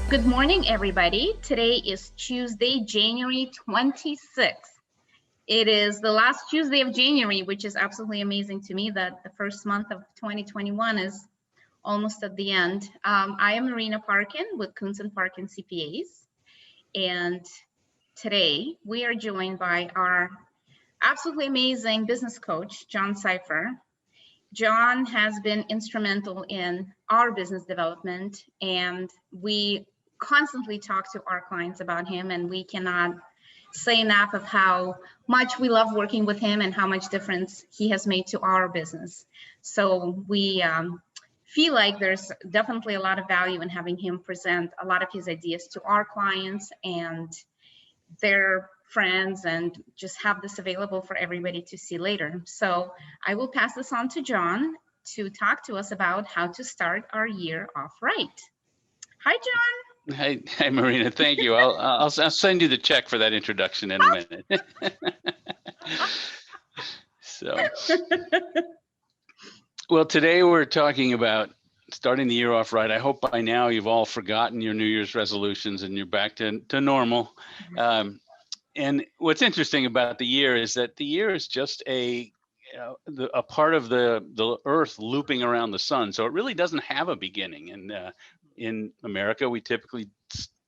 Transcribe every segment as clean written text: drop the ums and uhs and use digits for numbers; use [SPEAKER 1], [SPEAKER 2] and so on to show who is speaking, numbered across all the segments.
[SPEAKER 1] Good morning, everybody. Today is Tuesday, January 26th. It is the last Tuesday of January, which is absolutely amazing to me that the first month of 2021 is almost at the end. I am Marina Parkin with Koontz and Parkin CPAs. And today we are joined by our absolutely amazing business coach, John Seiffer. John has been instrumental in our business development, and we constantly talk to our clients about him, and we cannot say enough of how much we love working with him and how much difference he has made to our business. So we feel like there's definitely a lot of value in having him present a lot of his ideas to our clients and their friends, and just have this available for everybody to see later. So I will pass this on to John to talk to us about how to start our year off right. Hi, John.
[SPEAKER 2] Hi, Marina. Thank you. I'll send you the check for that introduction in a minute. Well, today we're talking about starting the year off right. I hope by now you've all forgotten your New Year's resolutions and you're back to normal. And what's interesting about the year is that the year is just a part of the Earth looping around the sun. So it really doesn't have a beginning. And in America, we typically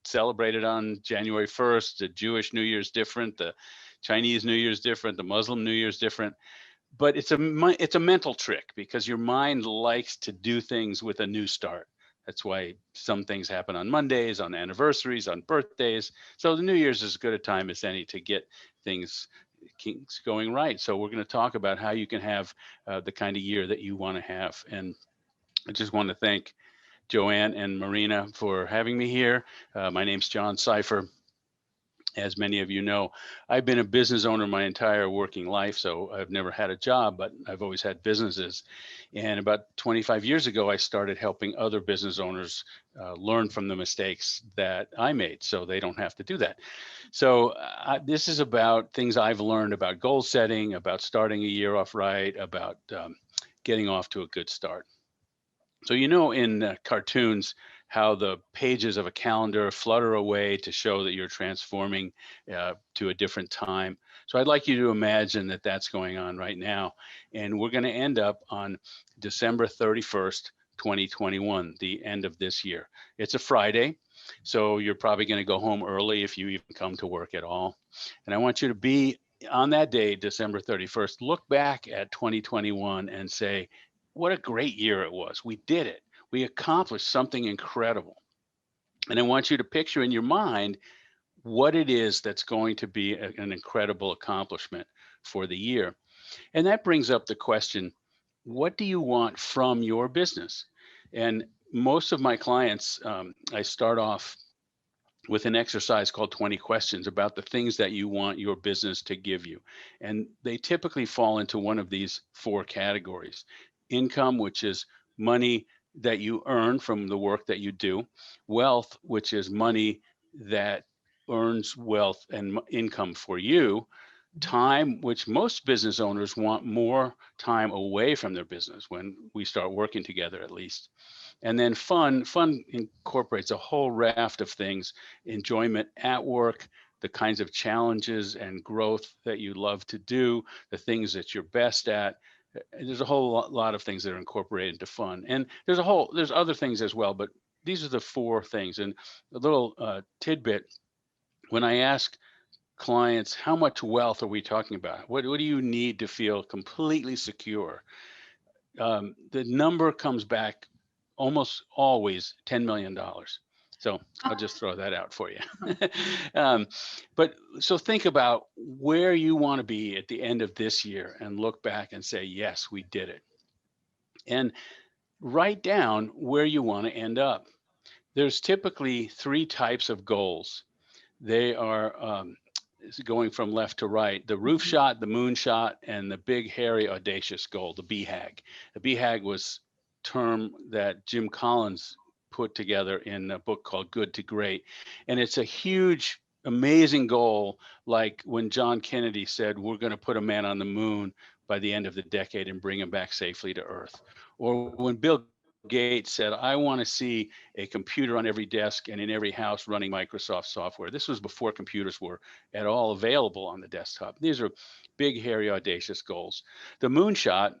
[SPEAKER 2] celebrate it on January 1st. The Jewish New Year's different, the Chinese New Year's different, the Muslim New Year's different. But it's a mental trick because your mind likes to do things with a new start. That's why some things happen on Mondays, on anniversaries, on birthdays. So the New Year's is as good a time as any to get things going right. So we're going to talk about how you can have the kind of year that you want to have. And I just want to thank Joanne and Marina for having me here. My name's John Seiffer. As many of you know, I've been a business owner my entire working life, so I've never had a job, but I've always had businesses. And about 25 years ago, I started helping other business owners learn from the mistakes that I made so they don't have to do that. So this is about things I've learned about goal setting, about starting a year off right, about getting off to a good start. So you know in cartoons, how the pages of a calendar flutter away to show that you're transforming to a different time. So I'd like you to imagine that that's going on right now. And we're going to end up on December 31st, 2021, the end of this year. It's a Friday, so you're probably going to go home early if you even come to work at all. And I want you to be on that day, December 31st, look back at 2021 and say, what a great year it was. We did it. We accomplished something incredible. And I want you to picture in your mind what it is that's going to be an incredible accomplishment for the year. And that brings up the question, what do you want from your business? And most of my clients, I start off with an exercise called 20 questions about the things that you want your business to give you. And they typically fall into one of these four categories. Income, which is money that you earn from the work that you do. Wealth, which is money that earns wealth and income for you. Time, which most business owners want more time away from their business when we start working together, at least. And then fun incorporates a whole raft of things: enjoyment at work, the kinds of challenges and growth that you love to do, the things that you're best at. There's a whole lot of things that are incorporated into fun, and there's other things as well, but these are the four things. And a little tidbit: when I ask clients, how much wealth are we talking about? What do you need to feel completely secure? The number comes back almost always $10 million. So I'll just throw that out for you. But so think about where you want to be at the end of this year and look back and say, yes, we did it. And write down where you want to end up. There's typically three types of goals. They are going from left to right: the roof shot, the moon shot, and the big, hairy, audacious goal, the BHAG. The BHAG was a term that Jim Collins put together in a book called Good to Great. And it's a huge, amazing goal, like when John Kennedy said, we're going to put a man on the moon by the end of the decade and bring him back safely to Earth. Or when Bill Gates said, I want to see a computer on every desk and in every house running Microsoft software. This was before computers were at all available on the desktop. These are big, hairy, audacious goals. The moonshot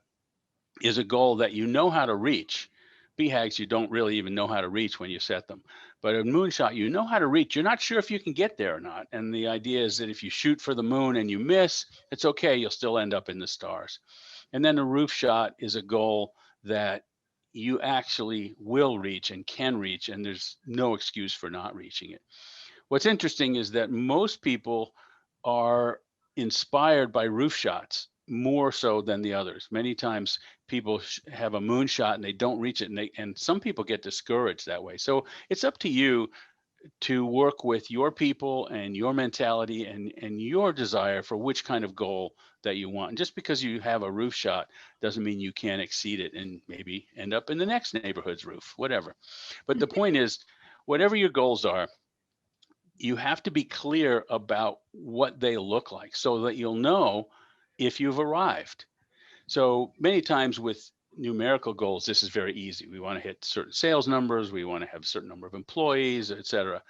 [SPEAKER 2] is a goal that you know how to reach. BHAGs, you don't really even know how to reach when you set them. But a moonshot, you know how to reach. You're not sure if you can get there or not. And the idea is that if you shoot for the moon and you miss, it's okay. You'll still end up in the stars. And then a roof shot is a goal that you actually will reach and can reach, and there's no excuse for not reaching it. What's interesting is that most people are inspired by roof shots more so than the others. Many times people have a moon shot and they don't reach it, and some people get discouraged that way. So it's up to you to work with your people and your mentality and your desire for which kind of goal that you want. And just because you have a roof shot doesn't mean you can't exceed it and maybe end up in the next neighborhood's roof, whatever. But the point is, whatever your goals are, you have to be clear about what they look like so that you'll know if you've arrived. So many times with numerical goals, this is very easy. We want to hit certain sales numbers, we want to have a certain number of employees, et cetera.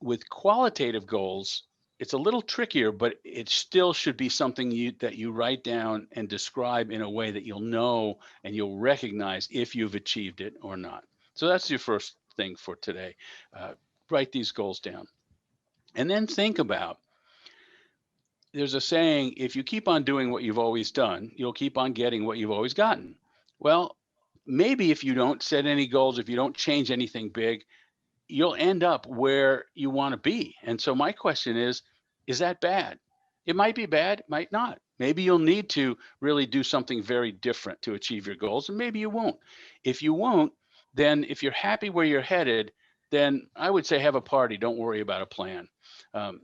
[SPEAKER 2] With qualitative goals, it's a little trickier, but it still should be something that you write down and describe in a way that you'll know and you'll recognize if you've achieved it or not. So that's your first thing for today. Write these goals down. And then think about, there's a saying, if you keep on doing what you've always done, you'll keep on getting what you've always gotten. Well, maybe if you don't set any goals, if you don't change anything big, you'll end up where you want to be. And so my question is that bad? It might be bad, it might not. Maybe you'll need to really do something very different to achieve your goals, and maybe you won't. If you won't, then if you're happy where you're headed, then I would say have a party. Don't worry about a plan.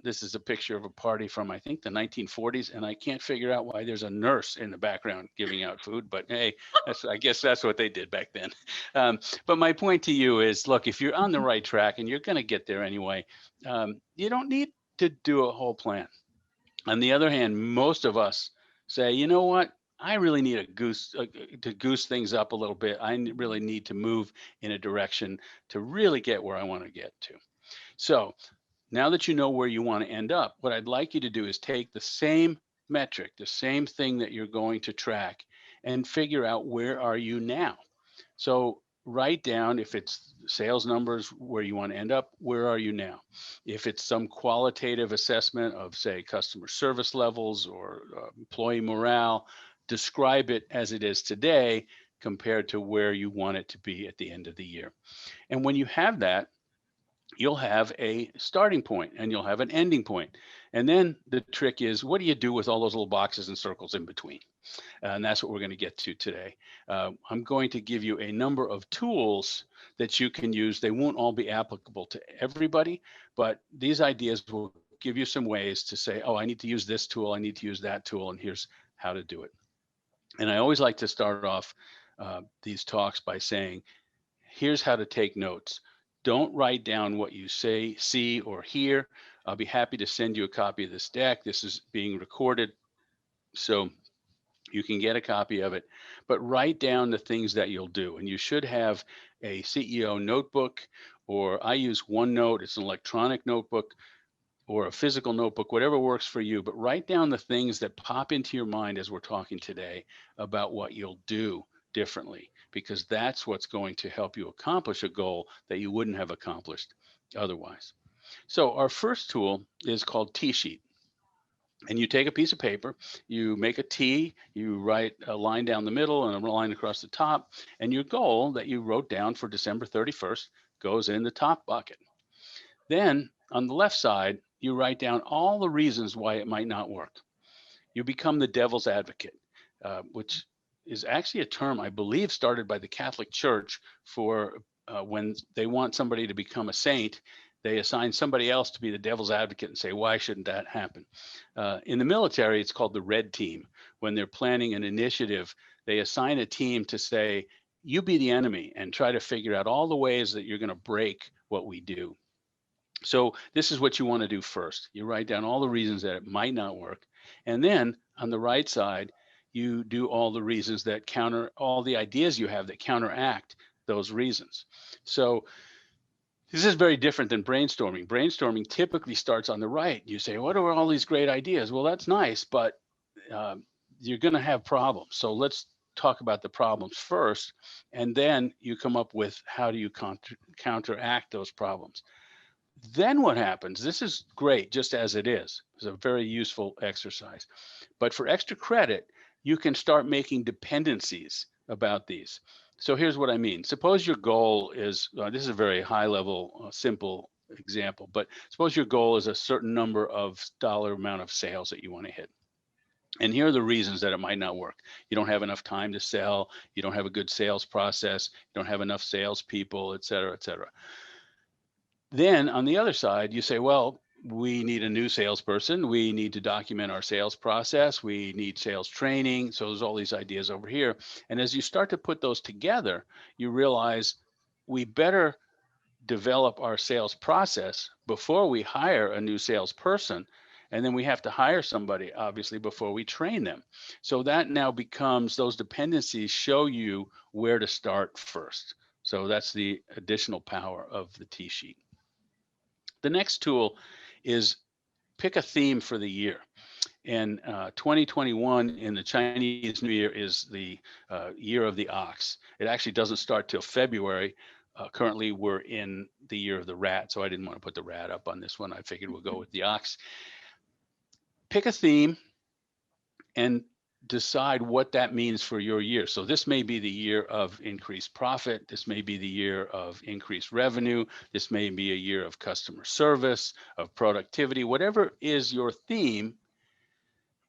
[SPEAKER 2] This is a picture of a party from, I think, the 1940s, and I can't figure out why there's a nurse in the background giving out food, but hey, I guess that's what they did back then. But my point to you is, look, if you're on the right track and you're going to get there anyway, you don't need to do a whole plan. On the other hand, most of us say, you know what? I really need to goose things up a little bit. I really need to move in a direction to really get where I want to get to. So now that you know where you want to end up, what I'd like you to do is take the same metric, the same thing that you're going to track, and figure out where are you now. So write down, if it's sales numbers where you want to end up, where are you now? If it's some qualitative assessment of, say, customer service levels or employee morale, describe it as it is today compared to where you want it to be at the end of the year. And when you have that, you'll have a starting point and you'll have an ending point. And then the trick is, what do you do with all those little boxes and circles in between? And that's what we're going to get to today. I'm going to give you a number of tools that you can use. They won't all be applicable to everybody, but these ideas will give you some ways to say, oh, I need to use this tool, I need to use that tool, and here's how to do it. And I always like to start off these talks by saying, here's how to take notes. Don't write down what you say, see, or hear. I'll be happy to send you a copy of this deck. This is being recorded, so you can get a copy of it. But write down the things that you'll do. And you should have a CEO notebook, or I use OneNote. It's an electronic notebook, or a physical notebook, whatever works for you. But write down the things that pop into your mind as we're talking today about what you'll do differently, because that's what's going to help you accomplish a goal that you wouldn't have accomplished otherwise. So our first tool is called T-sheet. And you take a piece of paper, you make a T, you write a line down the middle and a line across the top, and your goal that you wrote down for December 31st goes in the top bucket. Then on the left side, you write down all the reasons why it might not work. You become the devil's advocate, which is actually a term I believe started by the Catholic Church for when they want somebody to become a saint. They assign somebody else to be the devil's advocate and say, why shouldn't that happen? In the military, it's called the red team. When they're planning an initiative, they assign a team to say, you be the enemy and try to figure out all the ways that you're going to break what we do. So this is what you want to do first. You write down all the reasons that it might not work. And then on the right side, you do all the reasons that counter, all the ideas you have that counteract those reasons. So this is very different than brainstorming. Brainstorming typically starts on the right. You say, what are all these great ideas? Well, that's nice, but you're going to have problems. So let's talk about the problems first, and then you come up with how do you counteract those problems. Then what happens? This is great just as it is. It's a very useful exercise. But for extra credit, you can start making dependencies about these. So here's what I mean. Suppose your goal is, this is a very high level, simple example, but suppose your goal is a certain number of dollar amount of sales that you want to hit. And here are the reasons that it might not work. You don't have enough time to sell. You don't have a good sales process. You don't have enough salespeople, et cetera, et cetera. Then on the other side, you say, well, we need a new salesperson. We need to document our sales process. We need sales training. So there's all these ideas over here. And as you start to put those together, you realize we better develop our sales process before we hire a new salesperson. And then we have to hire somebody, obviously, before we train them. So that now becomes, those dependencies show you where to start first. So that's the additional power of the T-sheet. The next tool is pick a theme for the year. And 2021 in the Chinese New Year is the year of the ox. It actually doesn't start till February. Currently, we're in the year of the rat, so I didn't want to put the rat up on this one. I figured we'll go with the ox. Pick a theme and decide what that means for your year. So this may be the year of increased profit. This may be the year of increased revenue. This may be a year of customer service, of productivity, whatever is your theme.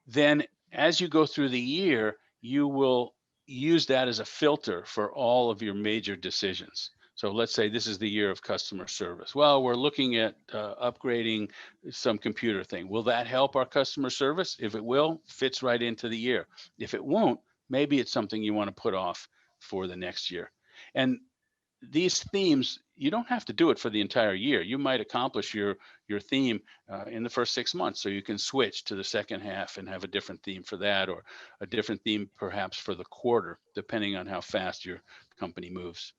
[SPEAKER 2] Then as you go through the year, you will use that as a filter for all of your major decisions. So let's say this is the year of customer service. Well, we're looking at upgrading some computer thing. Will that help our customer service? If it will, fits right into the year. If it won't, maybe it's something you want to put off for the next year. And these themes, you don't have to do it for the entire year. You might accomplish your theme in the first 6 months, so you can switch to the second half and have a different theme for that, or a different theme perhaps for the quarter, depending on how fast your company moves.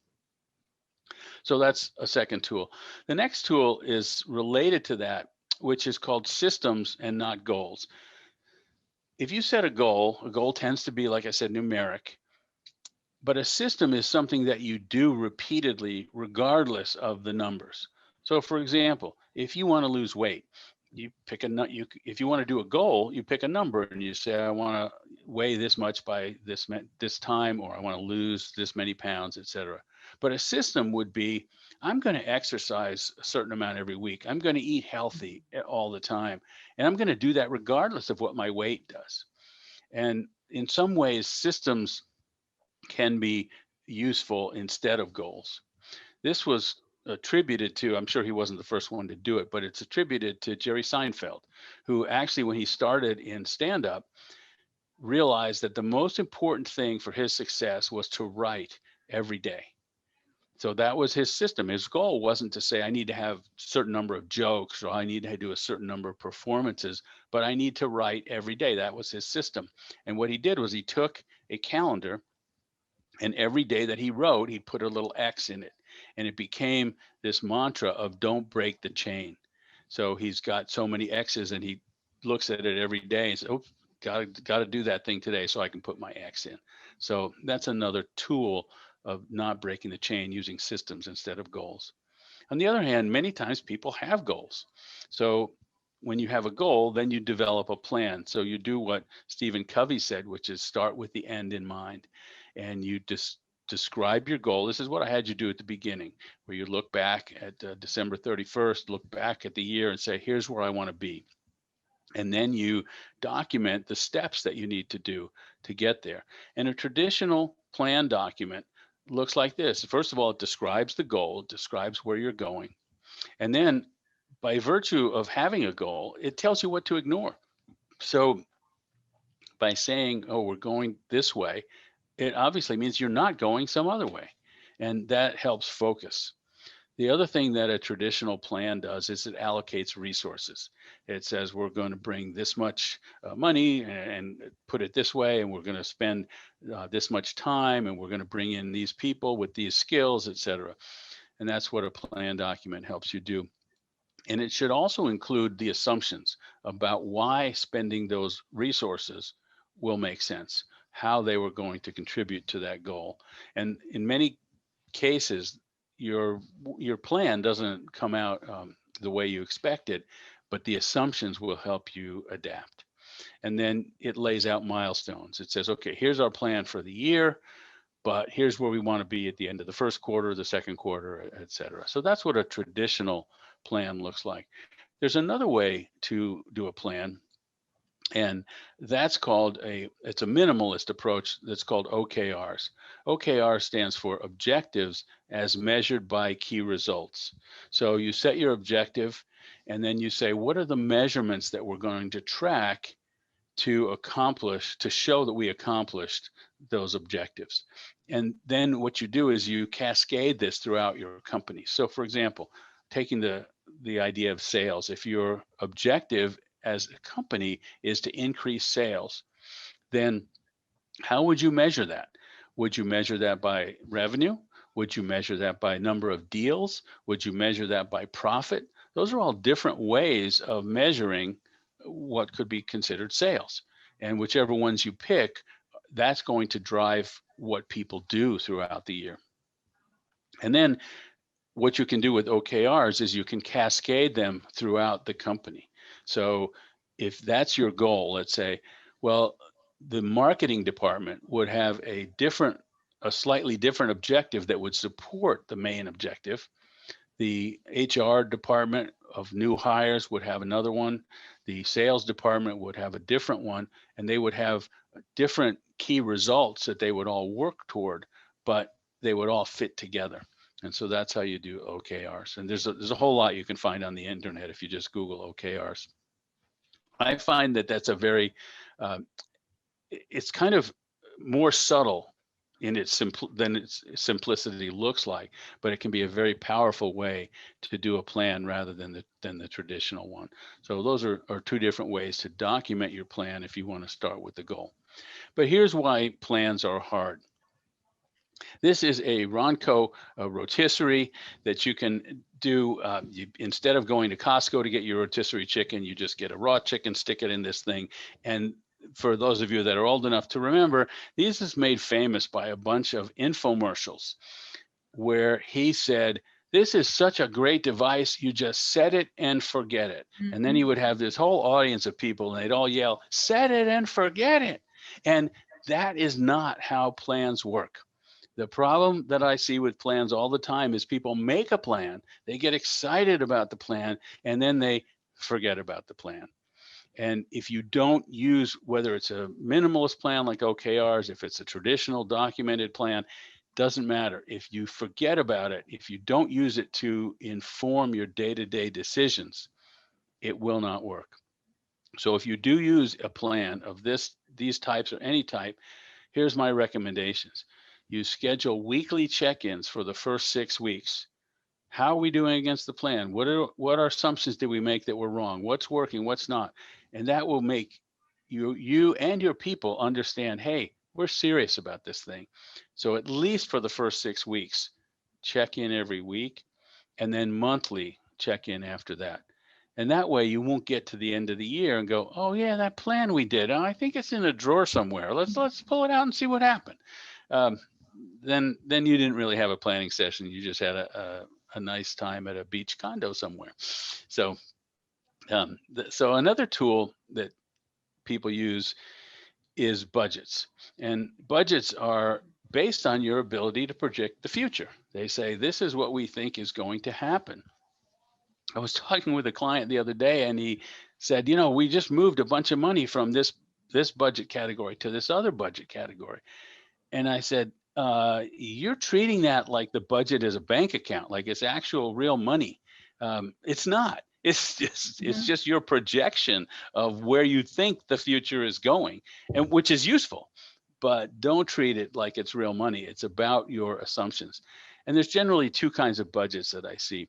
[SPEAKER 2] So that's a second tool. The next tool is related to that, which is called systems and not goals. If you set a goal tends to be, like I said, numeric. But a system is something that you do repeatedly, regardless of the numbers. So for example, if you want to lose weight, you pick if you want to do a goal, you pick a number and you say, I want to weigh this much by this time, or I want to lose this many pounds, etc. But a system would be, I'm going to exercise a certain amount every week. I'm going to eat healthy all the time. And I'm going to do that regardless of what my weight does. And in some ways, systems can be useful instead of goals. This was attributed to, I'm sure he wasn't the first one to do it, but it's attributed to Jerry Seinfeld, who actually, when he started in stand-up, realized that the most important thing for his success was to write every day. So that was his system. His goal wasn't to say, I need to have a certain number of jokes, or I need to do a certain number of performances, but I need to write every day. That was his system. And what he did was he took a calendar, and every day that he wrote, he put a little X in it. And it became this mantra of don't break the chain. So he's got so many X's, and he looks at it every day and says, oh, got to do that thing today so I can put my X in. So that's another tool of not breaking the chain, using systems instead of goals. On the other hand, many times people have goals. So when you have a goal, then you develop a plan. So you do what Stephen Covey said, which is start with the end in mind. And you describe your goal. This is what I had you do at the beginning, where you look back at December 31st, look back at the year and say, here's where I want to be. And then you document the steps that you need to do to get there. And a traditional plan document looks like this. First of all, it describes the goal, it describes where you're going. And then by virtue of having a goal, it tells you what to ignore. So by saying, oh, we're going this way, it obviously means you're not going some other way. And that helps focus. The other thing that a traditional plan does is it allocates resources. It says we're going to bring this much money and put it this way, and we're going to spend this much time, and we're going to bring in these people with these skills, et cetera. And that's what a plan document helps you do. And it should also include the assumptions about why spending those resources will make sense, how they were going to contribute to that goal. And in many cases, your plan doesn't come out the way you expect it, but the assumptions will help you adapt. And then it lays out milestones. It says, okay, here's our plan for the year, but here's where we want to be at the end of the first quarter, the second quarter, et cetera. So that's what a traditional plan looks like. There's another way to do a plan, and that's called it's a minimalist approach that's called OKRs. OKR stands for objectives as measured by key results. So you set your objective, and then you say, what are the measurements that we're going to track to accomplish, to show that we accomplished those objectives? And then what you do is you cascade this throughout your company. So for example, taking the idea of sales, if your objective as a company is to increase sales, then how would you measure that? Would you measure that by revenue? Would you measure that by number of deals? Would you measure that by profit? Those are all different ways of measuring what could be considered sales. And whichever ones you pick, that's going to drive what people do throughout the year. And then what you can do with OKRs is you can cascade them throughout the company. So if that's your goal, let's say, well, the marketing department would have a slightly different objective that would support the main objective. The HR department of new hires would have another one. The sales department would have a different one, and they would have different key results that they would all work toward, but they would all fit together. And so that's how you do OKRs. And there's a whole lot you can find on the internet if you just Google OKRs. I find that that's a very, it's kind of more subtle in than its simplicity looks like, but it can be a very powerful way to do a plan rather than the traditional one. So those are two different ways to document your plan if you want to start with the goal. But here's why plans are hard. This is a Ronco rotisserie that you can do. Instead of going to Costco to get your rotisserie chicken, you just get a raw chicken, stick it in this thing. And for those of you that are old enough to remember, this is made famous by a bunch of infomercials where he said, this is such a great device, you just set it and forget it. Mm-hmm. And then he would have this whole audience of people and they'd all yell, set it and forget it. And that is not how plans work. The problem that I see with plans all the time is people make a plan, they get excited about the plan, and then they forget about the plan. And if you don't use, whether it's a minimalist plan like OKRs, if it's a traditional documented plan, doesn't matter. If you forget about it, if you don't use it to inform your day-to-day decisions, it will not work. So if you do use a plan of these types or any type, here's my recommendations. You schedule weekly check-ins for the first 6 weeks. How are we doing against the plan? What are assumptions did we make that were wrong? What's working? What's not? And that will make you and your people understand, hey, we're serious about this thing. So at least for the first 6 weeks, check in every week, and then monthly check in after that. And that way you won't get to the end of the year and go, oh yeah, that plan we did, I think it's in a drawer somewhere. Let's pull it out and see what happened. Then you didn't really have a planning session. You just had a nice time at a beach condo somewhere. So so another tool that people use is budgets. And budgets are based on your ability to predict the future. They say, this is what we think is going to happen. I was talking with a client the other day and he said, we just moved a bunch of money from this budget category to this other budget category. And I said, you're treating that like the budget is a bank account, like it's actual real money. It's not. It's just your projection of where you think the future is going, and which is useful, but don't treat it like it's real money. It's about your assumptions. And there's generally two kinds of budgets that I see.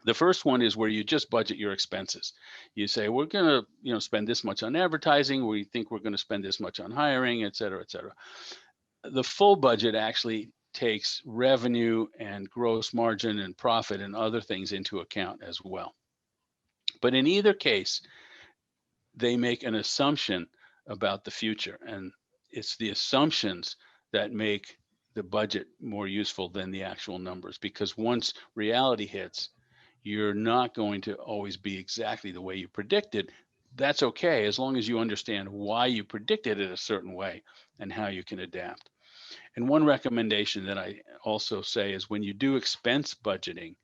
[SPEAKER 2] The first one is where you just budget your expenses. You say, we're going to, spend this much on advertising. We think we're going to spend this much on hiring, et cetera, et cetera. The full budget actually takes revenue and gross margin and profit and other things into account as well. But in either case, they make an assumption about the future, and it's the assumptions that make the budget more useful than the actual numbers, because once reality hits, you're not going to always be exactly the way you predicted. That's okay, as long as you understand why you predicted it a certain way and how you can adapt. And one recommendation that I also say is when you do expense budgeting,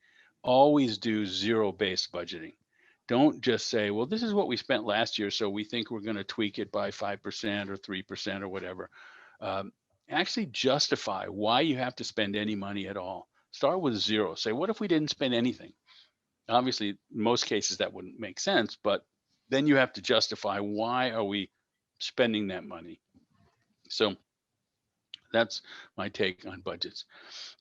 [SPEAKER 2] always do zero-based budgeting. Don't just say, well, this is what we spent last year, so we think we're going to tweak it by 5% or 3% or whatever. Actually justify why you have to spend any money at all. Start with zero. Say, what if we didn't spend anything? Obviously, in most cases that wouldn't make sense, but then you have to justify why are we spending that money. So that's my take on budgets.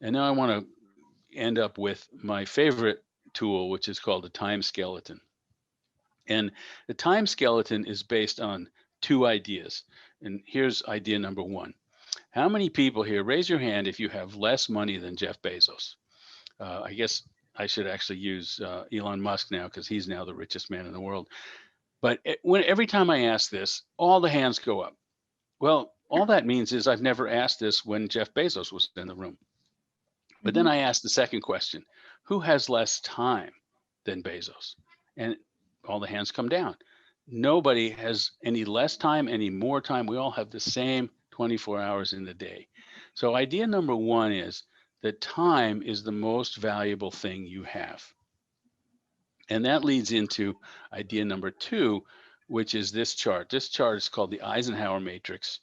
[SPEAKER 2] And now I want to end up with my favorite tool, which is called the time skeleton. And the time skeleton is based on two ideas. And here's idea number one. How many people here, raise your hand if you have less money than Jeff Bezos? I guess I should actually use Elon Musk now, because he's now the richest man in the world. But every time I ask this, all the hands go up. Well, all that means is I've never asked this when Jeff Bezos was in the room. But then I asked the second question, who has less time than Bezos? And all the hands come down. Nobody has any less time, any more time. We all have the same 24 hours in the day. So idea number one is that time is the most valuable thing you have. And that leads into idea number two, which is this chart. This chart is called the Eisenhower matrix.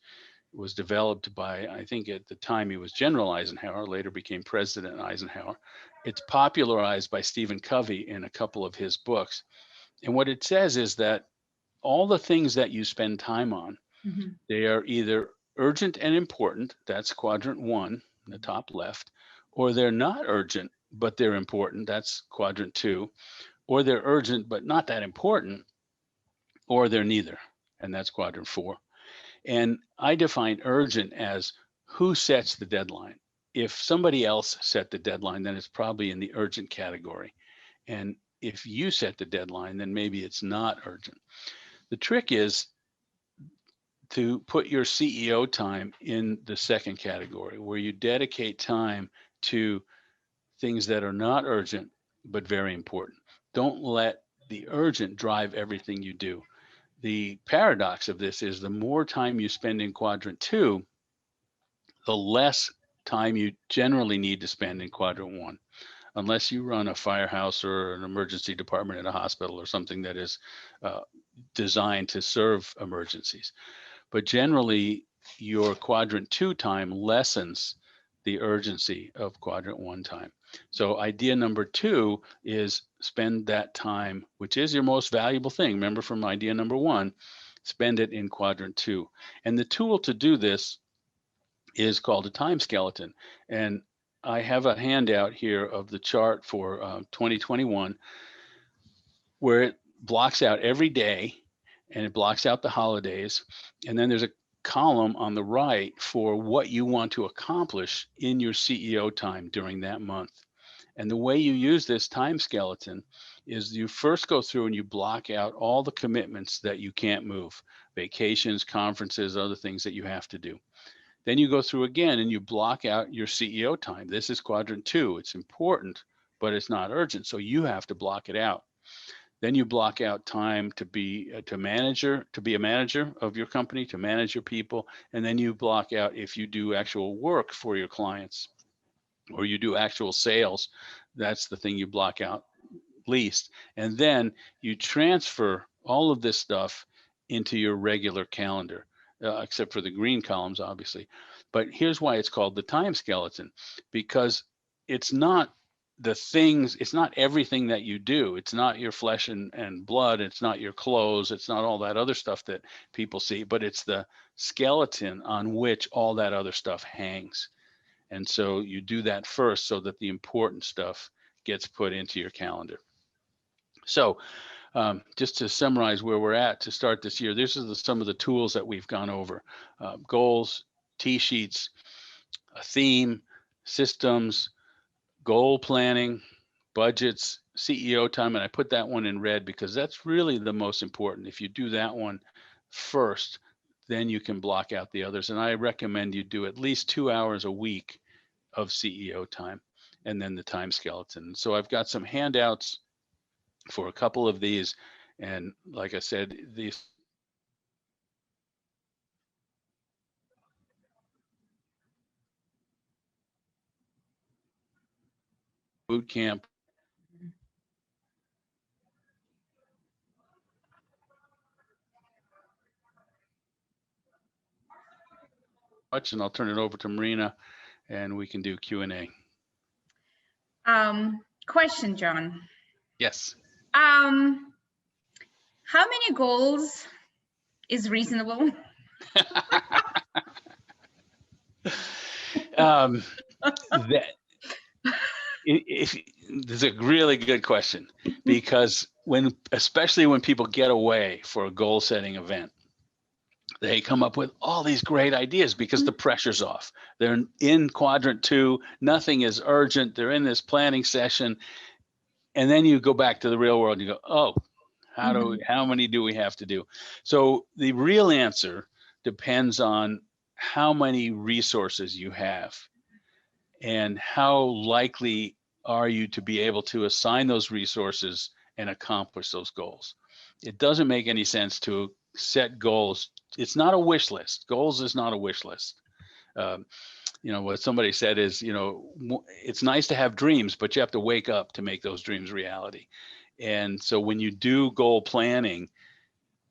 [SPEAKER 2] It was developed by, I think at the time he was General Eisenhower, later became President Eisenhower. It's popularized by Stephen Covey in a couple of his books. And what it says is that all the things that you spend time on, they are either urgent and important, that's quadrant one, in the top left, or they're not urgent, but they're important, that's quadrant two, or they're urgent, but not that important, or they're neither, and that's quadrant four. And I define urgent as who sets the deadline. If somebody else set the deadline, then it's probably in the urgent category. And if you set the deadline, then maybe it's not urgent. The trick is to put your CEO time in the second category, where you dedicate time to things that are not urgent, but very important. Don't let the urgent drive everything you do. The paradox of this is the more time you spend in quadrant two, the less time you generally need to spend in quadrant one, unless you run a firehouse or an emergency department at a hospital or something that is designed to serve emergencies. But generally, your quadrant two time lessens the urgency of quadrant one time. So idea number two is spend that time, which is your most valuable thing. Remember from idea number one, spend it in quadrant two. And the tool to do this is called a time skeleton. And I have a handout here of the chart for 2021, where it blocks out every day and it blocks out the holidays. And then there's a column on the right for what you want to accomplish in your CEO time during that month. And the way you use this time skeleton is you first go through and you block out all the commitments that you can't move, vacations, conferences, other things that you have to do. Then you go through again and you block out your CEO time. This is quadrant two. It's important, but it's not urgent. So you have to block it out. Then you block out time to be a manager of your company, to manage your people. And then you block out if you do actual work for your clients or you do actual sales. That's the thing you block out least. And then you transfer all of this stuff into your regular calendar, except for the green columns, obviously. But here's why it's called the time skeleton, because it's not the things, it's not everything that you do. It's not your flesh and blood. It's not your clothes. It's not all that other stuff that people see, but it's the skeleton on which all that other stuff hangs. And so you do that first so that the important stuff gets put into your calendar. So just to summarize where we're at to start this year, this is some of the tools that we've gone over: goals, T-sheets, a theme, systems, goal planning, budgets, CEO time. And I put that one in red because that's really the most important. If you do that one first, then you can block out the others. And I recommend you do at least 2 hours a week of CEO time, and then the time skeleton. So I've got some handouts for a couple of these. And like I said, these boot camp. And I'll turn it over to Marina and we can do Q&A.
[SPEAKER 1] Question, John.
[SPEAKER 2] Yes.
[SPEAKER 1] How many goals is reasonable?
[SPEAKER 2] This is a really good question, because especially when people get away for a goal setting event, they come up with all these great ideas because the pressure's off. They're in quadrant 2, nothing is urgent. They're in this planning session. And then you go back to the real world and you go, oh, how many do we have to do? So the real answer depends on how many resources you have and how likely are you to be able to assign those resources and accomplish those goals. It doesn't make any sense to set goals. It's not a wish list. Goals is not a wish list. What somebody said is, it's nice to have dreams, but you have to wake up to make those dreams reality. And so when you do goal planning,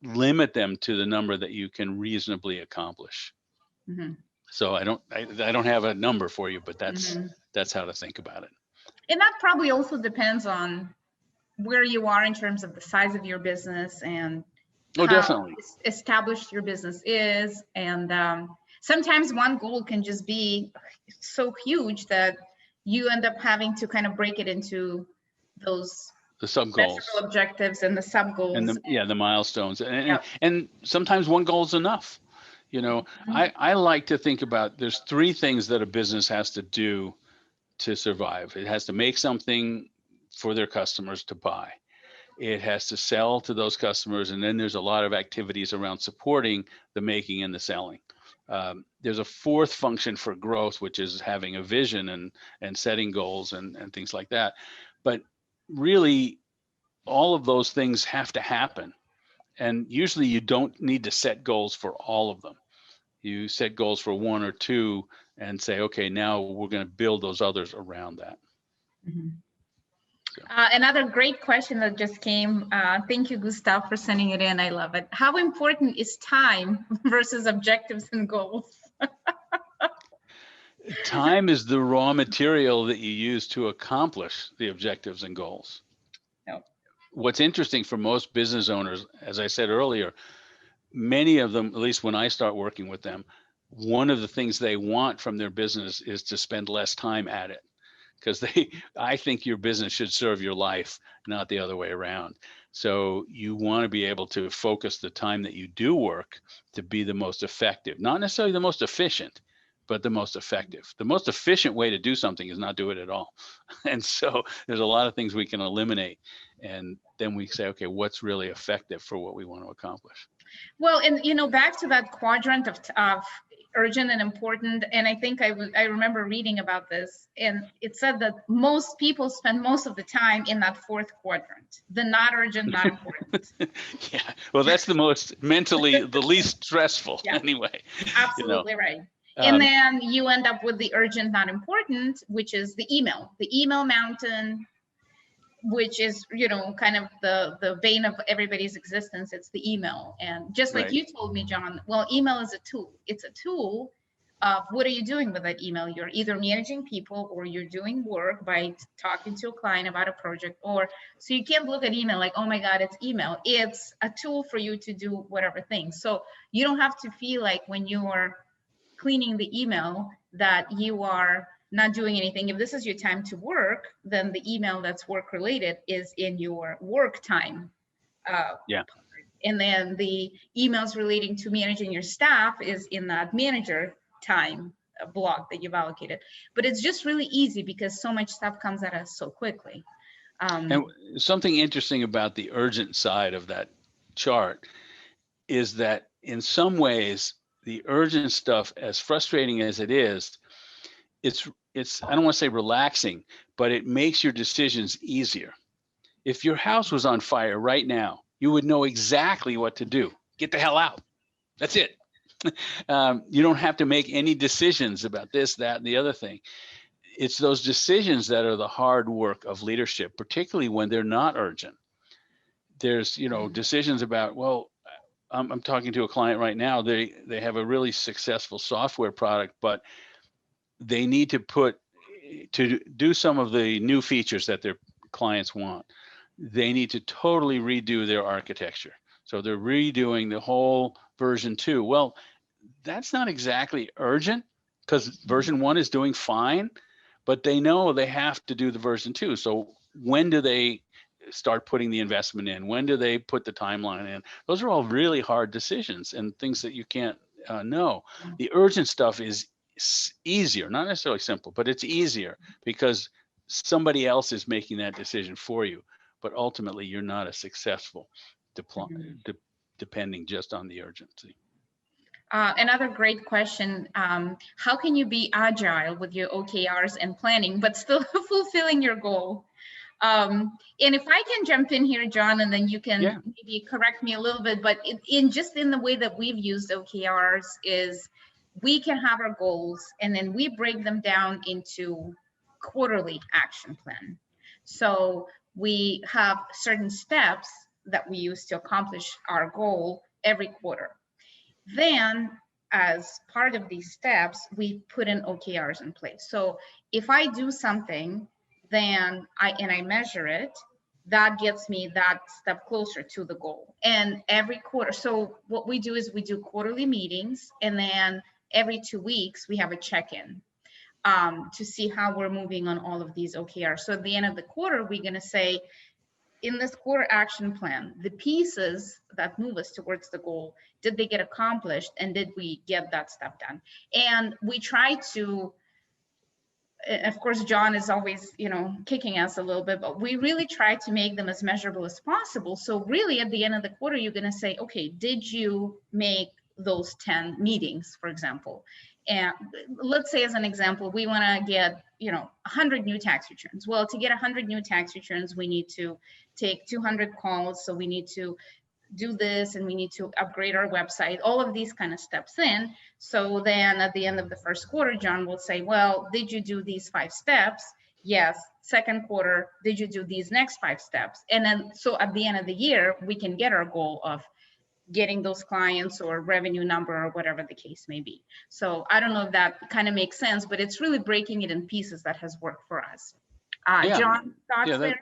[SPEAKER 2] limit them to the number that you can reasonably accomplish. So I don't have a number for you, but that's how to think about it.
[SPEAKER 1] And that probably also depends on where you are in terms of the size of your business and how
[SPEAKER 2] definitely
[SPEAKER 1] established your business is. And sometimes one goal can just be so huge that you end up having to kind of break it into the sub goals, objectives, and the sub goals,
[SPEAKER 2] and the milestones. And sometimes one goal is enough. I like to think about, there's 3 things that a business has to do to survive. It has to make something for their customers to buy. It has to sell to those customers. And then there's a lot of activities around supporting the making and the selling. There's a 4th function for growth, which is having a vision and setting goals and things like that. But really, all of those things have to happen. And usually you don't need to set goals for all of them. You set goals for 1 or 2 and say, okay, now we're going to build those others around that.
[SPEAKER 1] Another great question that just came. Thank you, Gustav, for sending it in. I love it. How important is time versus objectives and goals?
[SPEAKER 2] Time is the raw material that you use to accomplish the objectives and goals. What's interesting for most business owners, as I said earlier, many of them, at least when I start working with them, one of the things they want from their business is to spend less time at it, because I think your business should serve your life, not the other way around. So you want to be able to focus the time that you do work to be the most effective, not necessarily the most efficient, but the most effective. The most efficient way to do something is not do it at all. And so there's a lot of things we can eliminate. And then we say, okay, what's really effective for what we want to accomplish?
[SPEAKER 1] Well, and back to that quadrant of urgent and important, and I think I remember reading about this, and it said that most people spend most of the time in that 4th quadrant, the not urgent, not important.
[SPEAKER 2] Yeah, well, that's the most mentally, the least stressful anyway.
[SPEAKER 1] Absolutely right. And then you end up with the urgent, not important, which is the email mountain, which is, kind of the bane of everybody's existence. It's the email. And just like you told me, John, well, email is a tool. It's a tool of what are you doing with that email? You're either managing people or you're doing work by talking to a client about a project, so you can't look at email like, oh my God, it's email. It's a tool for you to do whatever thing. So you don't have to feel like when you are cleaning the email that you are not doing anything. If this is your time to work, then the email that's work related is in your work time.
[SPEAKER 2] Yeah.
[SPEAKER 1] And then the emails relating to managing your staff is in that manager time block that you've allocated. But it's just really easy because so much stuff comes at us so quickly.
[SPEAKER 2] And something interesting about the urgent side of that chart is that in some ways, the urgent stuff, as frustrating as it is, it's I don't want to say relaxing, but it makes your decisions easier. If your house was on fire right now, you would know exactly what to do. Get the hell out. That's it. You don't have to make any decisions about this, that, and the other thing. It's those decisions that are the hard work of leadership, particularly when they're not urgent. There's, decisions about, well, I'm talking to a client right now. They have a really successful software product, but they need to do some of the new features that their clients want. They need to totally redo their architecture. So they're redoing the whole version 2. Well, that's not exactly urgent because version 1 is doing fine, but they know they have to do the version 2. So when do they start putting the investment in? When do they put the timeline in? Those are all really hard decisions and things that you can't know. The urgent stuff is easier, not necessarily simple, but it's easier because somebody else is making that decision for you. But ultimately, you're not as successful depending just on the urgency.
[SPEAKER 1] Another great question. How can you be agile with your OKRs and planning, but still fulfilling your goal? And if I can jump in here, John, and then you can maybe correct me a little bit, but in the way that we've used OKRs is we can have our goals and then we break them down into quarterly action plan. So we have certain steps that we use to accomplish our goal every quarter. Then as part of these steps, we put in OKRs in place. So if I do something, then I measure it, that gets me that step closer to the goal. And every quarter, so what we do is we do quarterly meetings, and then every 2 weeks we have a check-in to see how we're moving on all of these OKRs. So at the end of the quarter, we're going to say, in this quarter action plan, the pieces that move us towards the goal, did they get accomplished, and did we get that stuff done? And we try to, of course, John is always, kicking us a little bit, but we really try to make them as measurable as possible. So really at the end of the quarter, you're going to say, okay, did you make those 10 meetings, for example? And let's say, as an example, we want to get 100 new tax returns. Well, to get 100 new tax returns, we need to take 200 calls. So we need to do this, and we need to upgrade our website, all of these kind of steps in. So then at the end of the first quarter, John will say, well, did you do these 5 steps? Yes. Second quarter, did you do these next 5 steps? And then, so at the end of the year, we can get our goal of getting those clients or revenue number or whatever the case may be. So I don't know if that kind of makes sense, but it's really breaking it in pieces that has worked for us. John, thoughts there?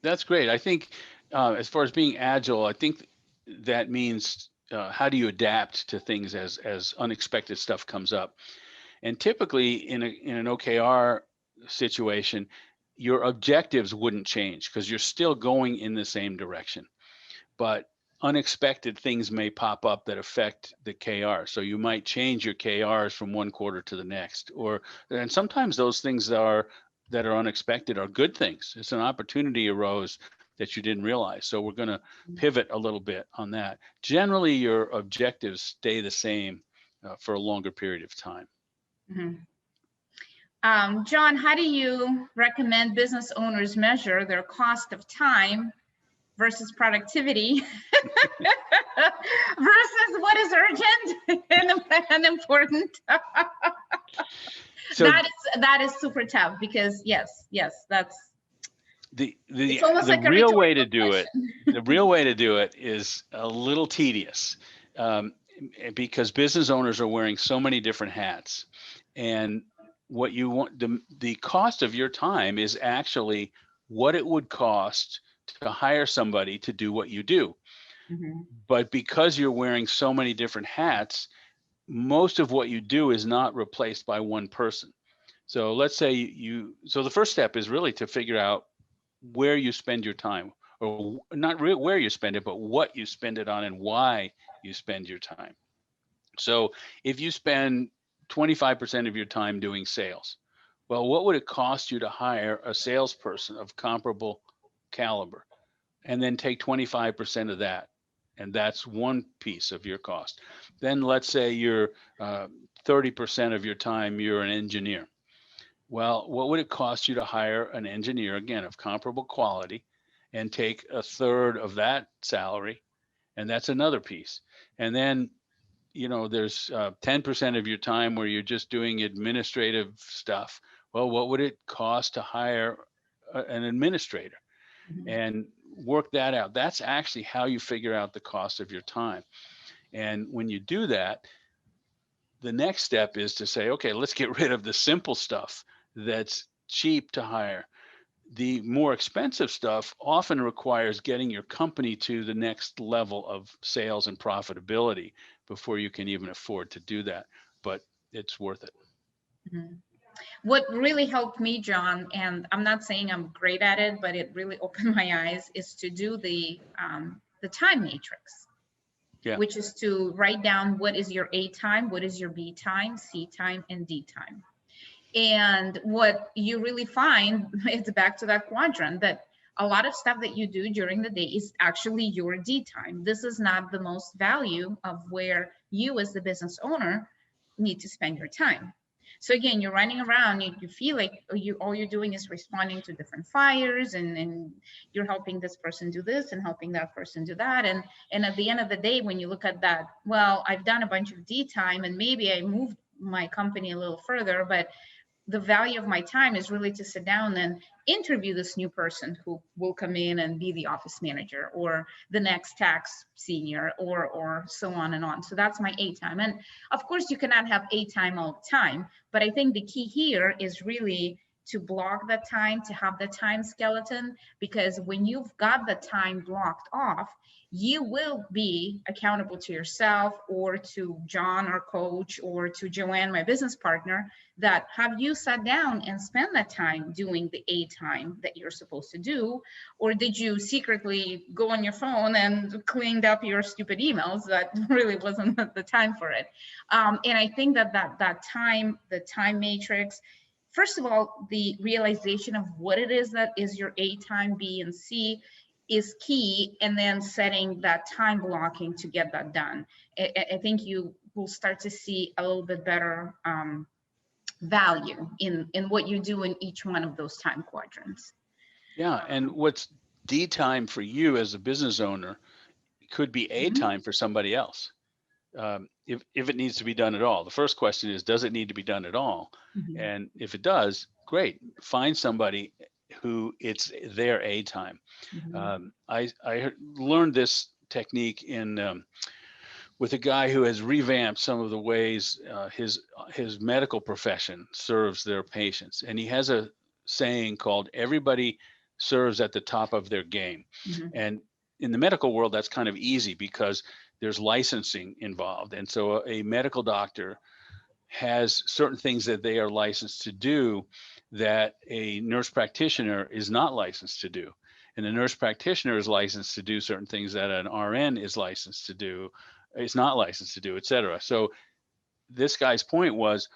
[SPEAKER 2] That's great. I think as far as being agile, I think that means how do you adapt to things as unexpected stuff comes up? And typically in an OKR situation, your objectives wouldn't change because you're still going in the same direction. But unexpected things may pop up that affect the KR. So you might change your KRs from one quarter to the next, and sometimes those things that are unexpected are good things. It's an opportunity arose that you didn't realize. So we're going to pivot a little bit on that. Generally, your objectives stay the same for a longer period of time.
[SPEAKER 1] Mm-hmm. John, how do you recommend business owners measure their cost of time versus productivity versus what is urgent and important? So that is super tough because yes, that's
[SPEAKER 2] the real way to do it. The real way to do it is a little tedious because business owners are wearing so many different hats, and what you want, the cost of your time is actually what it would cost to hire somebody to do what you do. Mm-hmm. But because you're wearing so many different hats, most of what you do is not replaced by one person. So let's say so the first step is really to figure out where you spend your time, or not really where you spend it, but what you spend it on and why you spend your time. So if you spend 25% of your time doing sales, well, what would it cost you to hire a salesperson of comparable caliber, and then take 25% of that? And that's one piece of your cost. Then let's say you're 30% of your time, you're an engineer. Well, what would it cost you to hire an engineer, again, of comparable quality, and take a third of that salary? And that's another piece. And then, there's 10% of your time where you're just doing administrative stuff. Well, what would it cost to hire an administrator?
[SPEAKER 1] Mhm.
[SPEAKER 2] And work that out. That's actually how you figure out the cost of your time. And when you do that, the next step is to say, okay, let's get rid of the simple stuff that's cheap to hire. The more expensive stuff often requires getting your company to the next level of sales and profitability before you can even afford to do that. But it's worth it.
[SPEAKER 1] Mhm. What really helped me, John, and I'm not saying I'm great at it, but it really opened my eyes, is to do the time matrix,
[SPEAKER 2] Yeah.
[SPEAKER 1] which is to write down what is your A time, what is your B time, C time, and D time. And what you really find, it's back to that quadrant, that a lot of stuff that you do during the day is actually your D time. This is not the most value of where you as the business owner need to spend your time. So again, you're running around, you feel like all you're doing is responding to different fires, and you're helping this person do this and helping that person do that. And at the end of the day, when you look at that, well, I've done a bunch of D time and maybe I moved my company a little further, but the value of my time is really to sit down and interview this new person who will come in and be the office manager, or the next tax senior, or so on and on. So that's my A time. And of course you cannot have A time all the time, but I think the key here is really to block that time, to have the time skeleton, because when you've got the time blocked off, you will be accountable to yourself, or to John, our coach, or to Joanne, my business partner, that have you sat down and spent that time doing the A time that you're supposed to do? Or did you secretly go on your phone and cleaned up your stupid emails that really wasn't the time for it? And I think that the time matrix, first of all, the realization of what it is that is your A time, B, and C is key, and then setting that time blocking to get that done. I think you will start to see a little bit better value in what you do in each one of those time quadrants.
[SPEAKER 2] Yeah. And what's D time for you as a business owner could be A time for somebody else. If it needs to be done at all. The first question is, does it need to be done at all?
[SPEAKER 1] Mm-hmm.
[SPEAKER 2] And if it does, great. Find somebody who it's their A time.
[SPEAKER 1] Mm-hmm.
[SPEAKER 2] I learned this technique with a guy who has revamped some of the ways his medical profession serves their patients. And he has a saying called, everybody serves at the top of their game.
[SPEAKER 1] Mm-hmm.
[SPEAKER 2] And in the medical world, that's kind of easy because there's licensing involved. And so a medical doctor has certain things that they are licensed to do that a nurse practitioner is not licensed to do. And the nurse practitioner is licensed to do certain things that an RN is licensed to do, is not licensed to do, et cetera. So this guy's point was,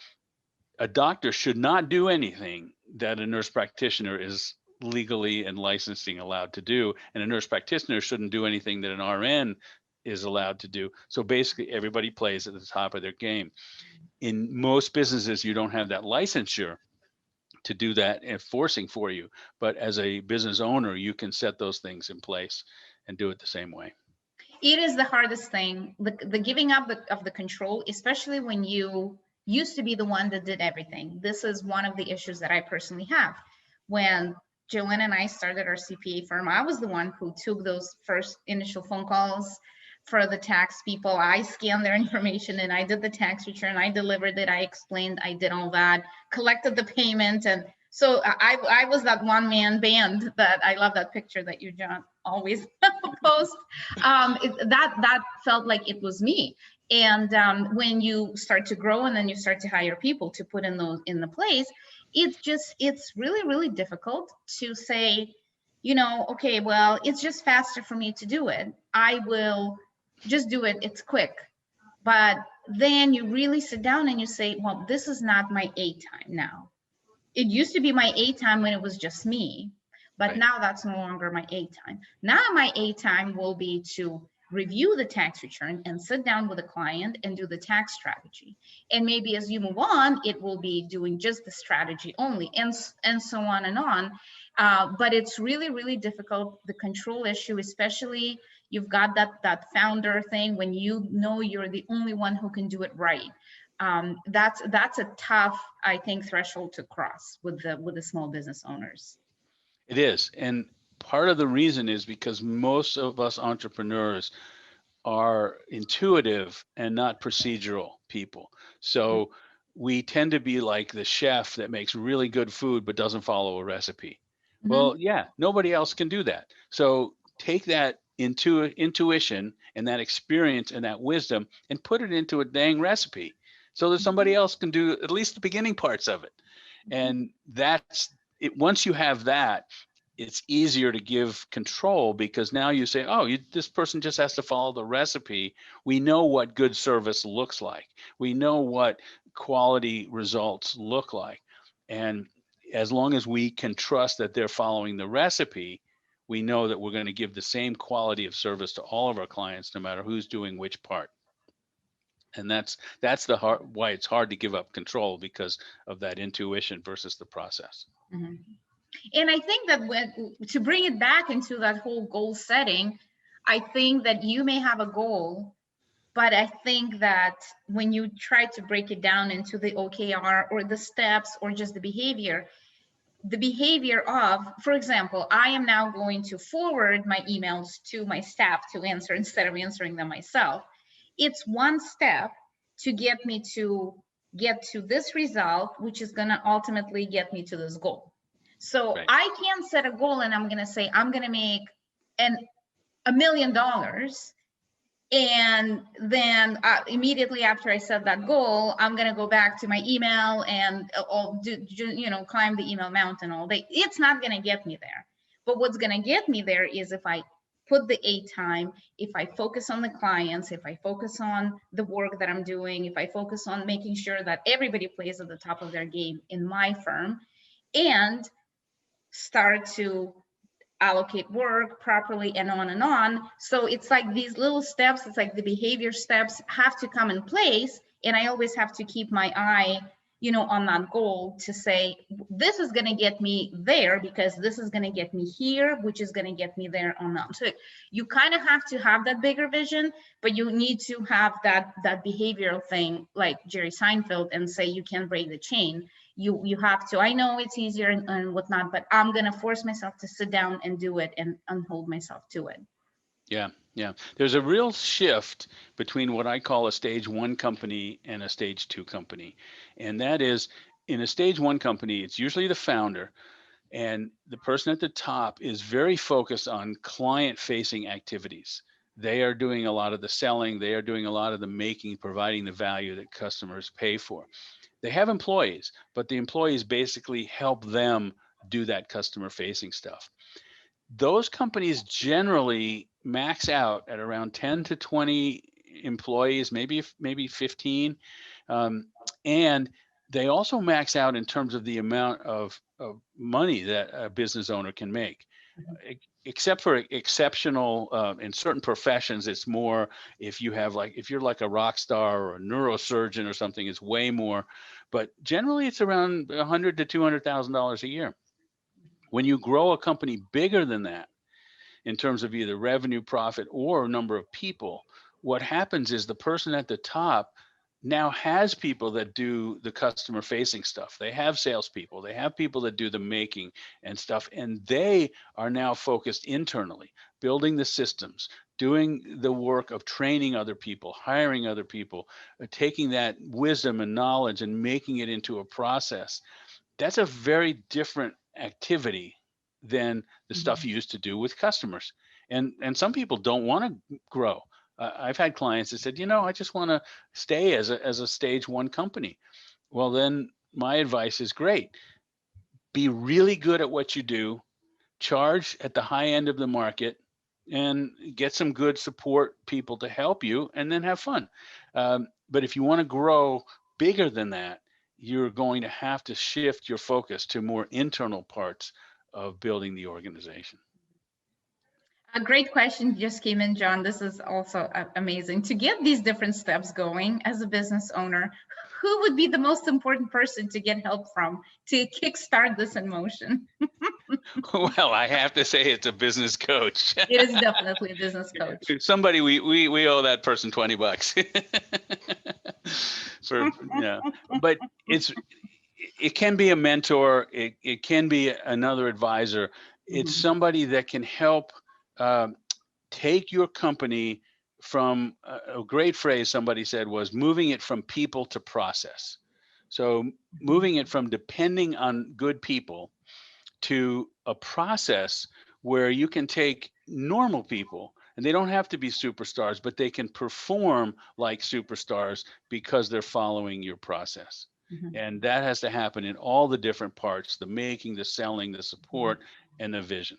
[SPEAKER 2] a doctor should not do anything that a nurse practitioner is legally and licensing allowed to do. And a nurse practitioner shouldn't do anything that an RN is allowed to do. So basically everybody plays at the top of their game. In most businesses, you don't have that licensure to do that enforcing for you. But as a business owner, you can set those things in place and do it the same way.
[SPEAKER 1] It is the hardest thing, the giving up of the control, especially when you used to be the one that did everything. This is one of the issues that I personally have. When Joanne and I started our CPA firm, I was the one who took those first initial phone calls for the tax people. I scanned their information and I did the tax return. I delivered it. I explained, I did all that, collected the payment. And so I was that one-man band that I love that picture that you, John, always post. That felt like it was me. And when you start to grow and then you start to hire people to put in those in the place, it's really, really difficult to say, okay, well, it's just faster for me to do it. I will just do it. It's quick. But then you really sit down and you say, well, this is not my A time now. It used to be my A time when it was just me, but
[SPEAKER 2] Right.
[SPEAKER 1] now that's no longer my A time. Now my A time will be to review the tax return and sit down with a client and do the tax strategy. And maybe as you move on, it will be doing just the strategy only, and so on and on. But it's really, really difficult, the control issue, especially you've got that founder thing when you know you're the only one who can do it right. That's a tough, I think, threshold to cross with the small business owners.
[SPEAKER 2] It is. And part of the reason is because most of us entrepreneurs are intuitive and not procedural people. So we tend to be like the chef that makes really good food but doesn't follow a recipe. Well, yeah, nobody else can do that. So take that intuition and that experience and that wisdom and put it into a dang recipe so that somebody else can do at least the beginning parts of it. And that's it. Once you have that, it's easier to give control, because now you say, oh, this person just has to follow the recipe. We know what good service looks like. We know what quality results look like. And as long as we can trust that they're following the recipe, we know that we're going to give the same quality of service to all of our clients, no matter who's doing which part. And that's why it's hard to give up control, because of that intuition versus the process.
[SPEAKER 1] Mm-hmm. And I think that to bring it back into that whole goal setting, I think that you may have a goal, but I think that when you try to break it down into the OKR or the steps or just the behavior of, for example, I am now going to forward my emails to my staff to answer instead of answering them myself. It's one step to get me to this result, which is going to ultimately get me to this goal. So
[SPEAKER 2] Right.
[SPEAKER 1] I can set a goal and I'm going to say, I'm going to make $1 million. And then immediately after I set that goal, I'm going to go back to my email and climb the email mountain all day. It's not going to get me there. But what's going to get me there is if I put the A time, if I focus on the clients, if I focus on the work that I'm doing, if I focus on making sure that everybody plays at the top of their game in my firm, and start to allocate work properly and on and on. So it's like these little steps, it's like the behavior steps have to come in place. And I always have to keep my eye, on that goal to say, this is going to get me there because this is going to get me here, which is going to get me there on that. So you kind of have to have that bigger vision, but you need to have that behavioral thing like Jerry Seinfeld and say, you can break the chain. You have to, I know it's easier and whatnot, but I'm going to force myself to sit down and do it and hold myself to it.
[SPEAKER 2] Yeah. There's a real shift between what I call a stage 1 company and a stage 2 company. And that is, in a stage 1 company, it's usually the founder, and the person at the top is very focused on client-facing activities. They are doing a lot of the selling. They are doing a lot of the making, providing the value that customers pay for. They have employees, but the employees basically help them do that customer-facing stuff. Those companies generally max out at around 10 to 20 employees, maybe 15. And they also max out in terms of the amount of money that a business owner can make. Except for exceptional in certain professions, it's more if you're like a rock star or a neurosurgeon or something, it's way more. But generally, it's around $100,000 to $200,000 a year. When you grow a company bigger than that, in terms of either revenue, profit, or number of people, what happens is the person at the top now has people that do the customer facing stuff. They have salespeople, they have people that do the making and stuff, and they are now focused internally, building the systems, doing the work of training other people, hiring other people, taking that wisdom and knowledge and making it into a process. That's a very different activity than the stuff you used to do with customers. And some people don't want to grow. I've had clients that said, I just want to stay as a stage 1 company. Well, then my advice is great. Be really good at what you do, charge at the high end of the market, and get some good support people to help you, and then have fun. But if you want to grow bigger than that, you're going to have to shift your focus to more internal parts of building the organization.
[SPEAKER 1] A great question just came in, John. This is also amazing. To get these different steps going as a business owner, who would be the most important person to get help from to kickstart this in motion?
[SPEAKER 2] Well, I have to say it's a business coach.
[SPEAKER 1] It is definitely a business coach.
[SPEAKER 2] Somebody we owe that person $20. But it can be a mentor. It can be another advisor. It's somebody that can help take your company from a great phrase somebody said was moving it from people to process. So moving it from depending on good people to a process where you can take normal people, and they don't have to be superstars, but they can perform like superstars because they're following your process. And that has to happen in all the different parts: the making, the selling, the support, and the vision.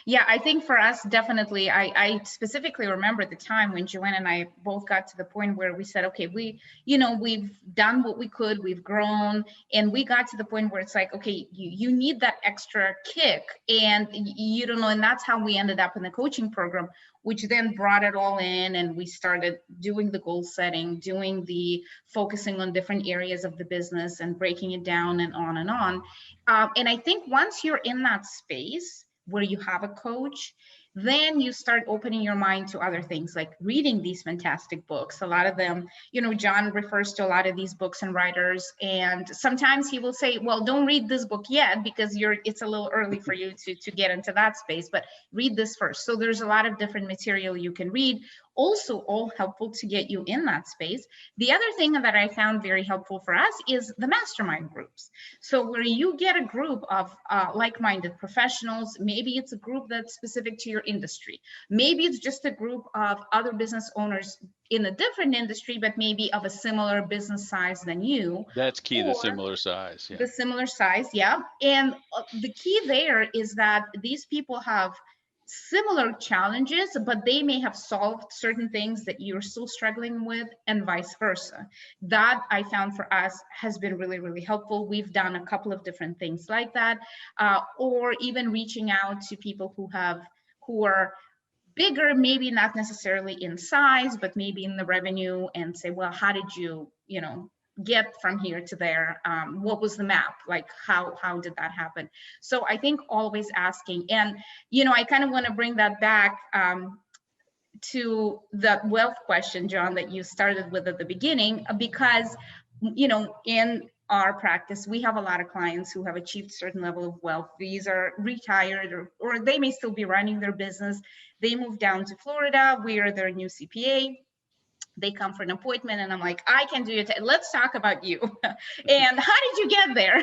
[SPEAKER 1] Yeah, I think for us, definitely, I specifically remember the time when Joanne and I both got to the point where we said, okay, we've done what we could, we've grown, and we got to the point where it's like, okay, you need that extra kick, and you don't know, and that's how we ended up in the coaching program, which then brought it all in, and we started doing the goal setting, doing the focusing on different areas of the business and breaking it down and on and on. And I think once you're in that space where you have a coach, then you start opening your mind to other things, like reading these fantastic books. A lot of them, John refers to a lot of these books and writers, and sometimes he will say, well, don't read this book yet because it's a little early for you to get into that space, but read this first. So there's a lot of different material you can read, also all helpful to get you in that space. The other thing that I found very helpful for us is the mastermind groups. So where you get a group of like-minded professionals, maybe it's a group that's specific to your industry. Maybe it's just a group of other business owners in a different industry, but maybe of a similar business size than you.
[SPEAKER 2] That's key, the similar size. Yeah.
[SPEAKER 1] The similar size, yeah. And the key there is that these people have similar challenges, but they may have solved certain things that you're still struggling with, and vice versa. That I found for us has been really, really helpful. We've done a couple of different things like that, or even reaching out to people who are bigger, maybe not necessarily in size, but maybe in the revenue, and say, well, how did you get from here to there? What was the map? Like, how did that happen? So I think always asking, and, I kind of want to bring that back to the wealth question, John, that you started with at the beginning, because, in our practice, we have a lot of clients who have achieved a certain level of wealth. These are retired, or they may still be running their business. They moved down to Florida. We are their new CPA. They come for an appointment, and I'm like, I can do it. Let's talk about you. And how did you get there?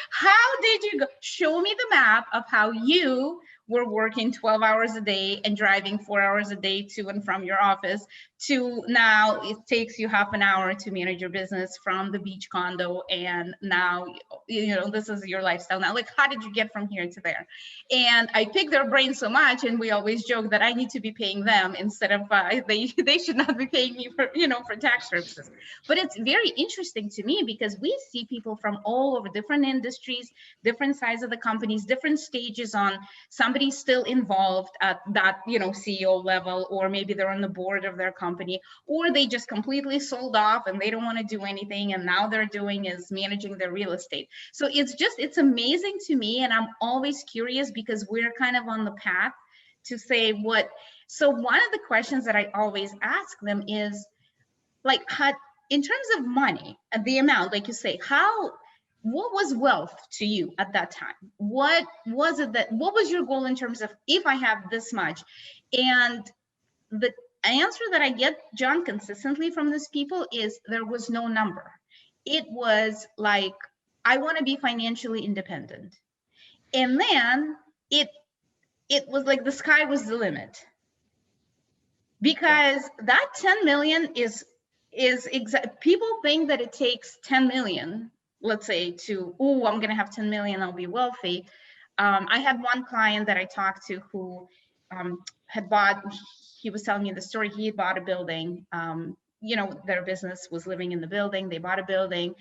[SPEAKER 1] How did you go? Show me the map of how you were working 12 hours a day and driving 4 hours a day to and from your office, to now it takes you half an hour to manage your business from the beach condo. And now, this is your lifestyle now. Like, how did you get from here to there? And I pick their brain so much, and we always joke that I need to be paying them instead of they should not be paying me for tax purposes. But it's very interesting to me because we see people from all over different industries, different size of the companies, different stages on somebody's still involved at that, CEO level, or maybe they're on the board of their company, or they just completely sold off and they don't want to do anything, and now they're doing is managing their real estate. So it's amazing to me, and I'm always curious because we're kind of on the path to say what. So one of the questions that I always ask them is, like, in terms of money, the amount, like you say, what was wealth to you at that time? What was your goal in terms of, if I have this much? And the answer that I get, John, consistently from these people is there was no number. It was like, I want to be financially independent. And then it was like the sky was the limit. because that 10 million is people think that it takes 10 million, let's say, to, oh, I'm going to have 10 million, I'll be wealthy. I had one client that I talked to who had bought, he was telling me the story, he had bought a building, you know, their business was living in the building, they bought a building,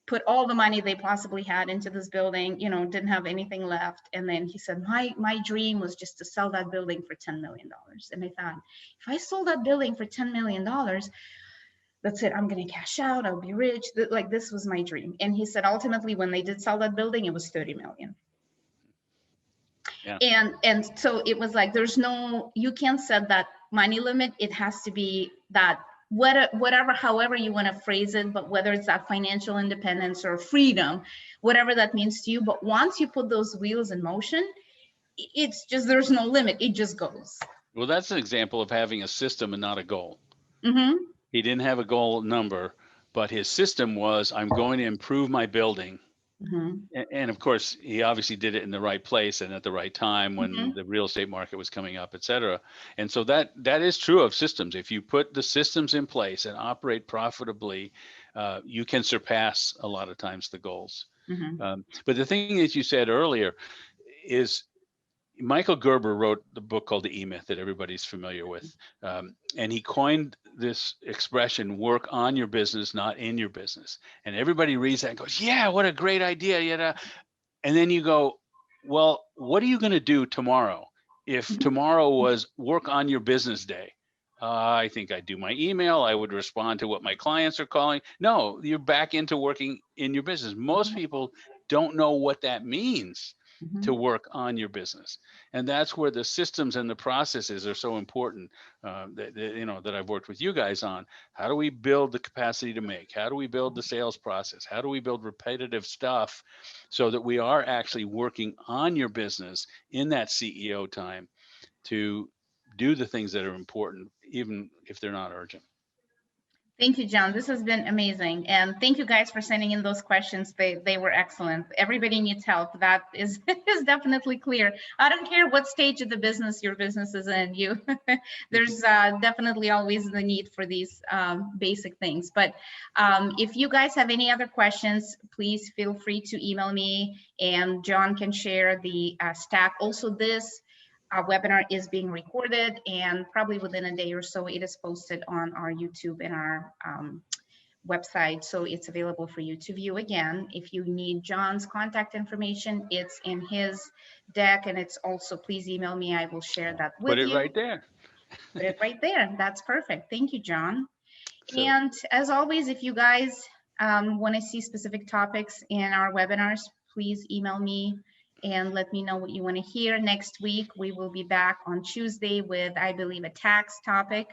[SPEAKER 1] put all the money they possibly had into this building, you know, didn't have anything left. And then he said, my dream was just to sell that building for $10 million. And I thought, if I sold that building for $10 million, that's it, I'm going to cash out, I'll be rich. Like, this was my dream. And he said, ultimately, when they did sell that building, it was 30 million.
[SPEAKER 2] Yeah.
[SPEAKER 1] And so it was like, there's no, you can't set that money limit. It has to be that whatever, however you want to phrase it, but whether it's that financial independence or freedom, whatever that means to you. But once you put those wheels in motion, it's just, there's no limit. It just goes.
[SPEAKER 2] Well, that's an example of having a system and not a goal.
[SPEAKER 1] Mm-hmm.
[SPEAKER 2] He didn't have a goal number, but his system was, I'm going to improve my building. Mm-hmm. And of course, he obviously did it in the right place and at the right time when mm-hmm. the real estate market was coming up, et cetera. And so that is true of systems. If you put the systems in place and operate profitably, you can surpass a lot of times the goals. Mm-hmm. But the thing that you said earlier is, Michael Gerber wrote the book called The E-Myth that everybody's familiar with. And he coined this expression, work on your business, not in your business. And everybody reads that and goes, yeah, what a great idea. Yeah. And then you go, well, what are you going to do tomorrow? If tomorrow was work on your business day, I think I'd do my email. I would respond to what my clients are calling. No, you're back into working in your business. Most people don't know what that means. To work on your business. And that's where the systems and the processes are so important that I've worked with you guys on. How do we build the capacity to make? How do we build the sales process? How do we build repetitive stuff so that we are actually working on your business in that CEO time to do the things that are important, even if they're not urgent?
[SPEAKER 1] Thank you, John. This has been amazing. And thank you guys for sending in those questions. They were excellent. Everybody needs help. That is definitely clear. I don't care what stage of the business your business is in. There's definitely always the need for these basic things. But if you guys have any other questions, please feel free to email me and John can share the stack. Also, this our webinar is being recorded, and probably within a day or so, it is posted on our YouTube and our website. So it's available for you to view again. If you need John's contact information, it's in his deck, and it's also, please email me. I will share that with you.
[SPEAKER 2] Put it right there.
[SPEAKER 1] Put it right there. That's perfect. Thank you, John. And as always, if you guys want to see specific topics in our webinars, please email me and let me know what you want to hear. Next week, we will be back on Tuesday with, I believe, a tax topic.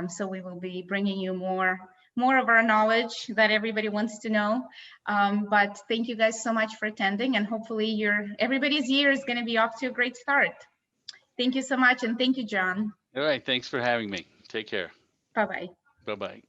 [SPEAKER 1] So we will be bringing you more of our knowledge that everybody wants to know. But thank you guys so much for attending, and hopefully everybody's year is going to be off to a great start. Thank you so much, and thank you, John.
[SPEAKER 2] All right, thanks for having me. Take care.
[SPEAKER 1] Bye-bye.
[SPEAKER 2] Bye-bye.